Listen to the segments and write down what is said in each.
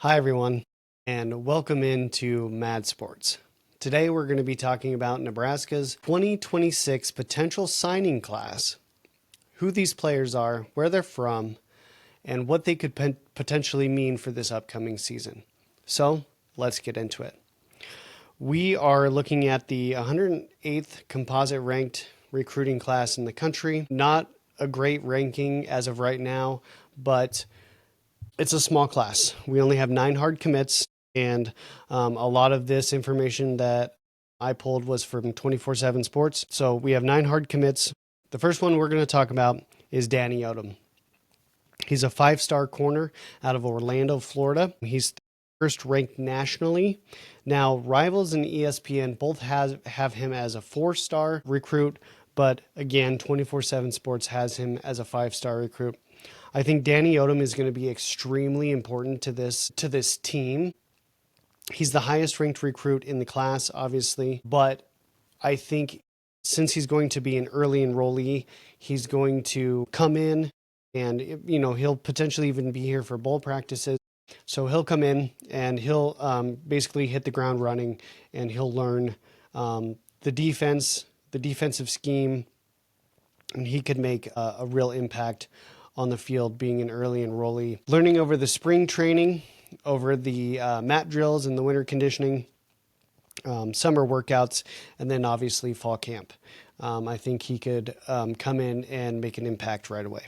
Hi everyone, and welcome into Mad Sports. Today we're going to be talking about Nebraska's 2026 potential signing class, who these players are, where they're from, and what they could potentially mean for this upcoming season. So let's get into it. We are looking at the 108th composite ranked recruiting class in the country. Not a great ranking as of right now, but it's a small class. We only have 9 hard commits, and a lot of this information that I pulled was from 24/7 Sports. So we have 9 hard commits. The first one we're going to talk about is Danny Odom. He's a 5-star corner out of Orlando, Florida. He's first ranked nationally. Now, Rivals and ESPN both have him as a 4-star recruit, but again, 24/7 Sports has him as a 5-star recruit. I think Danny Odom is going to be extremely important to this team. He's the highest ranked recruit in the class, obviously, but I think since he's going to be an early enrollee, he's going to come in and, he'll potentially even be here for bowl practices. So he'll come in and he'll basically hit the ground running, and he'll learn the defensive scheme, and he could make a real impact on the field being an early enrollee. Learning over the spring training, over the mat drills and the winter conditioning, summer workouts, and then obviously fall camp. I think he could come in and make an impact right away.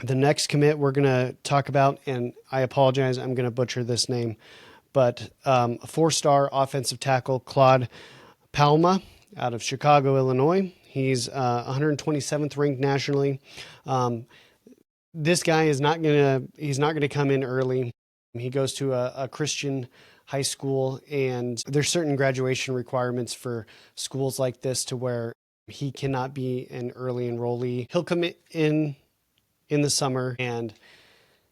The next commit we're going to talk about, and I apologize, I'm going to butcher this name, but a 4-star offensive tackle, Claude Palma, out of Chicago, Illinois. He's 127th ranked nationally. This guy is he's not gonna come in early. He goes to a Christian high school, and there's certain graduation requirements for schools like this to where he cannot be an early enrollee. He'll come in the summer, and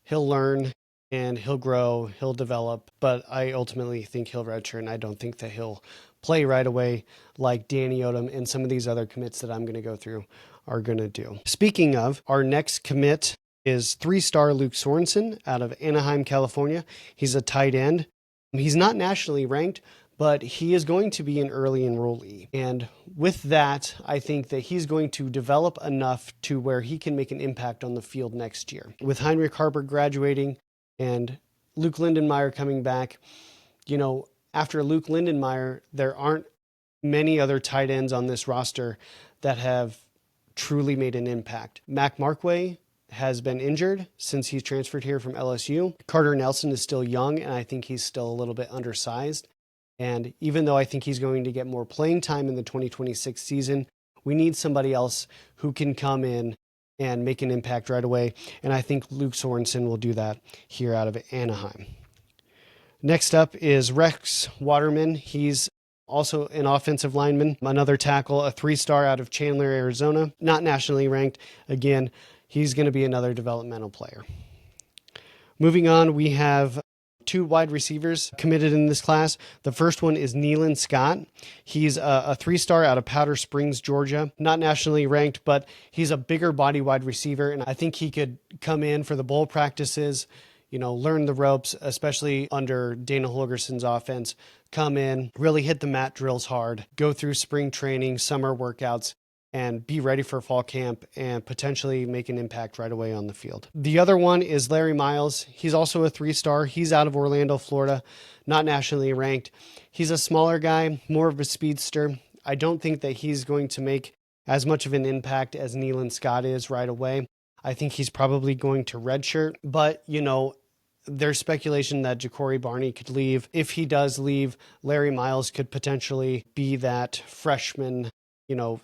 he'll learn and he'll grow, he'll develop, but I ultimately think he'll redshirt, and I don't think that he'll play right away like Danny Odom and some of these other commits that I'm going to go through are going to do. Speaking of, our next commit is 3-star Luke Sorensen out of Anaheim, California. He's a tight end. He's not nationally ranked, but he is going to be an early enrollee. And with that, I think that he's going to develop enough to where he can make an impact on the field next year. With Heinrich Harper graduating and Luke Lindenmeyer coming back, after Luke Lindenmeyer, there aren't many other tight ends on this roster that have truly made an impact. Mac Markway has been injured since he's transferred here from LSU. Carter Nelson is still young, and I think he's still a little bit undersized. And even though I think he's going to get more playing time in the 2026 season, we need somebody else who can come in and make an impact right away. And I think Luke Sorensen will do that here out of Anaheim. Next up is Rex Waterman. He's also an offensive lineman, another tackle, a 3-star out of Chandler, Arizona, not nationally ranked. Again, he's going to be another developmental player. Moving on, we have 2 wide receivers committed in this class. The first one is Neelan Scott. He's a 3-star out of Powder Springs, Georgia. Not nationally ranked, but he's a bigger body wide receiver, and I think he could come in for the bowl practices, learn the ropes, especially under Dana Holgerson's offense, come in, really hit the mat drills hard, go through spring training, summer workouts, and be ready for fall camp and potentially make an impact right away on the field. The other one is Larry Miles. He's also a 3-star. He's out of Orlando, Florida, not nationally ranked. He's a smaller guy, more of a speedster. I don't think that he's going to make as much of an impact as Neelan Scott is right away. I think he's probably going to redshirt, but there's speculation that Ja'Cory Barney could leave. If he does leave, Larry Miles could potentially be that freshman,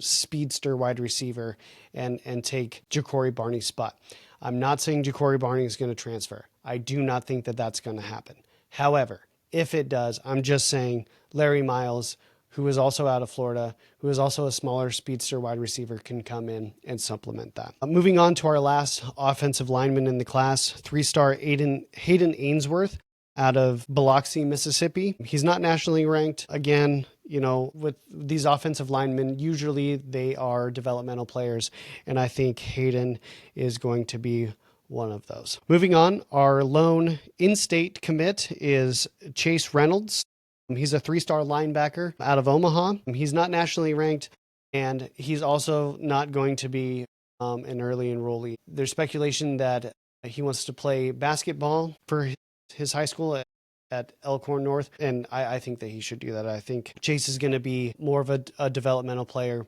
speedster wide receiver and take Ja'Cory Barney's spot. I'm not saying Ja'Cory Barney is going to transfer. I do not think that that's going to happen. However, if it does, I'm just saying Larry Miles, who is also out of Florida, who is also a smaller speedster wide receiver, can come in and supplement that. Moving on to our last offensive lineman in the class, 3-star Hayden Ainsworth out of Biloxi, Mississippi. He's not nationally ranked. Again, with these offensive linemen, usually they are developmental players, and I think Hayden is going to be one of those. Moving on, our lone in-state commit is Chase Reynolds. He's a 3-star linebacker out of Omaha. He's not nationally ranked, and he's also not going to be an early enrollee. There's speculation that he wants to play basketball for his high school at Elkhorn North, and I think that he should do that. I think Chase is going to be more of a developmental player.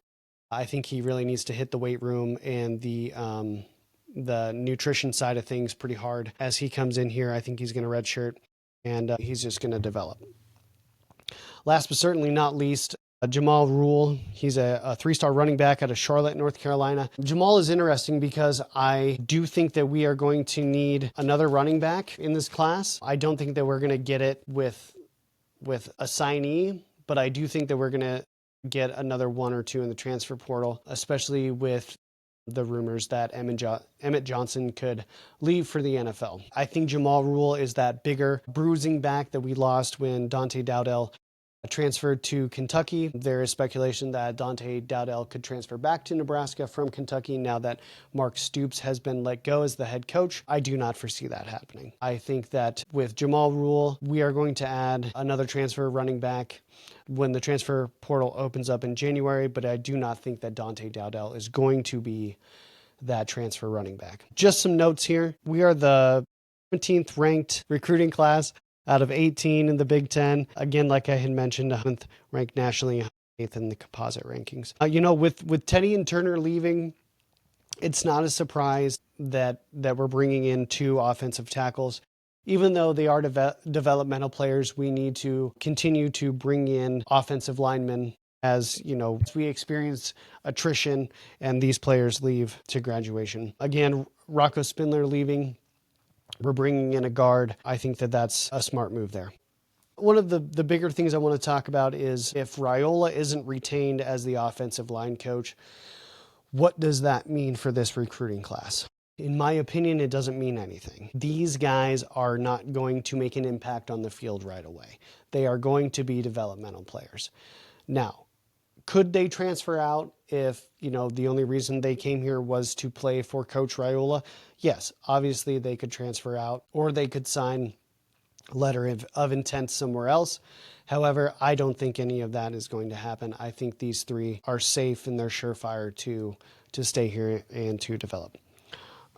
I think he really needs to hit the weight room and the nutrition side of things pretty hard. As he comes in here, I think he's going to redshirt, and he's just going to develop. Last but certainly not least, Jamal Rule. He's a 3-star running back out of Charlotte, North Carolina. Jamal is interesting because I do think that we are going to need another running back in this class. I don't think that we're going to get it with a signee, but I do think that we're going to get another 1 or 2 in the transfer portal, especially with the rumors that Emmett Johnson could leave for the NFL. I think Jamal Rule is that bigger bruising back that we lost when Dante Dowdell transferred to Kentucky. There is speculation that Dante Dowdell could transfer back to Nebraska from Kentucky now that Mark Stoops has been let go as the head coach. I do not foresee that happening. I think that with Jamal Rule, we are going to add another transfer running back when the transfer portal opens up in January, but I do not think that Dante Dowdell is going to be that transfer running back. Just some notes here. We are the 17th ranked recruiting class out of 18 in the Big Ten. Again, like I had mentioned, 11th ranked nationally, 8th in the composite rankings. With Teddy and Turner leaving, it's not a surprise that we're bringing in 2 offensive tackles. Even though they are developmental players, we need to continue to bring in offensive linemen as we experience attrition and these players leave to graduation. Again, Rocco Spindler leaving. We're bringing in a guard. I think that that's a smart move there. One of the bigger things I want to talk about is if Raiola isn't retained as the offensive line coach, what does that mean for this recruiting class? In my opinion, it doesn't mean anything. These guys are not going to make an impact on the field right away. They are going to be developmental players. Now, could they transfer out if, the only reason they came here was to play for Coach Raiola? Yes, obviously they could transfer out, or they could sign a letter of intent somewhere else. However, I don't think any of that is going to happen. I think these 3 are safe and they're surefire to stay here and to develop.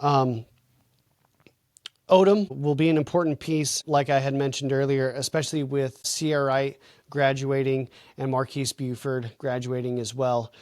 Odom will be an important piece, like I had mentioned earlier, especially with Sierra Wright graduating and Marquise Buford graduating as well.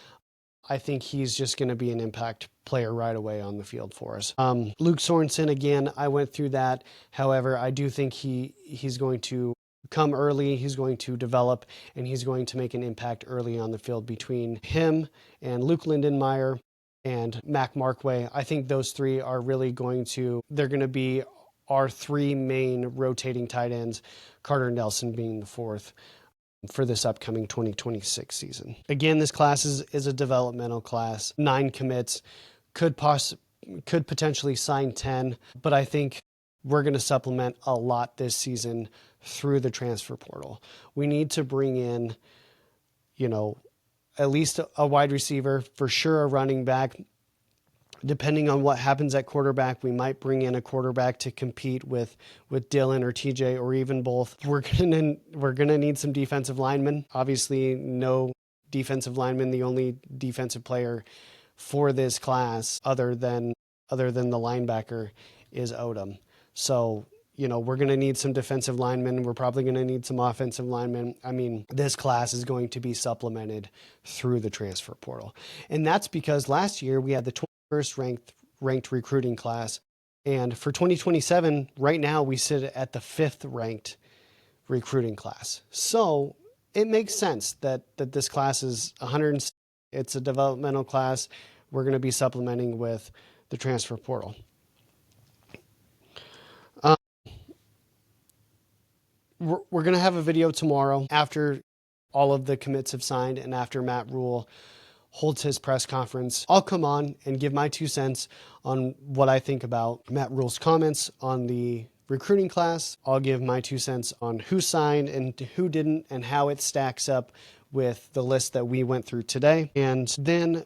I think he's just going to be an impact player right away on the field for us. Luke Sorensen, again, I went through that. However, I do think he's going to come early, he's going to develop, and he's going to make an impact early on the field. Between him and Luke Lindenmeyer and Mac Markway, I think those 3 are really they're going to be our 3 main rotating tight ends, Carter Nelson being the 4th for this upcoming 2026 season. Again, this class is a developmental class. 9 commits, could potentially sign 10, but I think we're going to supplement a lot this season through the transfer portal. We need to bring in, at least a wide receiver, for sure a running back. Depending on what happens at quarterback, we might bring in a quarterback to compete with Dylan or TJ or even both. We're gonna need some defensive linemen. Obviously, no defensive lineman. The only defensive player for this class, other than the linebacker, is Odom. So, we're going to need some defensive linemen. We're probably going to need some offensive linemen. I mean, this class is going to be supplemented through the transfer portal. And that's because last year we had the 21st ranked recruiting class. And for 2027, right now we sit at the 5th ranked recruiting class. So it makes sense that this class is 100. It's a developmental class. We're going to be supplementing with the transfer portal. We're going to have a video tomorrow after all of the commits have signed and after Matt Rule holds his press conference. I'll come on and give my 2 cents on what I think about Matt Rule's comments on the recruiting class. I'll give my 2 cents on who signed and who didn't and how it stacks up with the list that we went through today. And then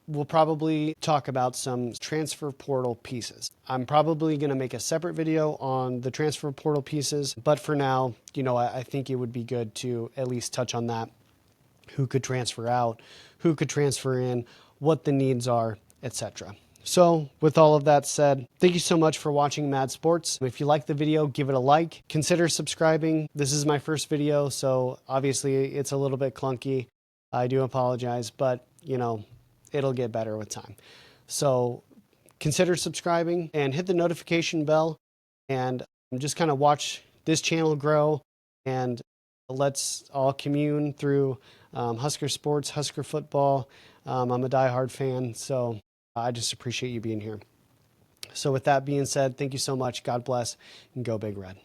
we'll probably talk about some transfer portal pieces. I'm probably going to make a separate video on the transfer portal pieces, but for now, I think it would be good to at least touch on that. Who could transfer out, who could transfer in, what the needs are, etc. So with all of that said, thank you so much for watching Mad Sports. If you like the video, give it a like. Consider subscribing. This is my first video, so obviously it's a little bit clunky. I do apologize, but it'll get better with time. So consider subscribing and hit the notification bell and just kind of watch this channel grow, and let's all commune through Husker sports, Husker football. I'm a diehard fan, so I just appreciate you being here. So with that being said, thank you so much. God bless, and go Big Red.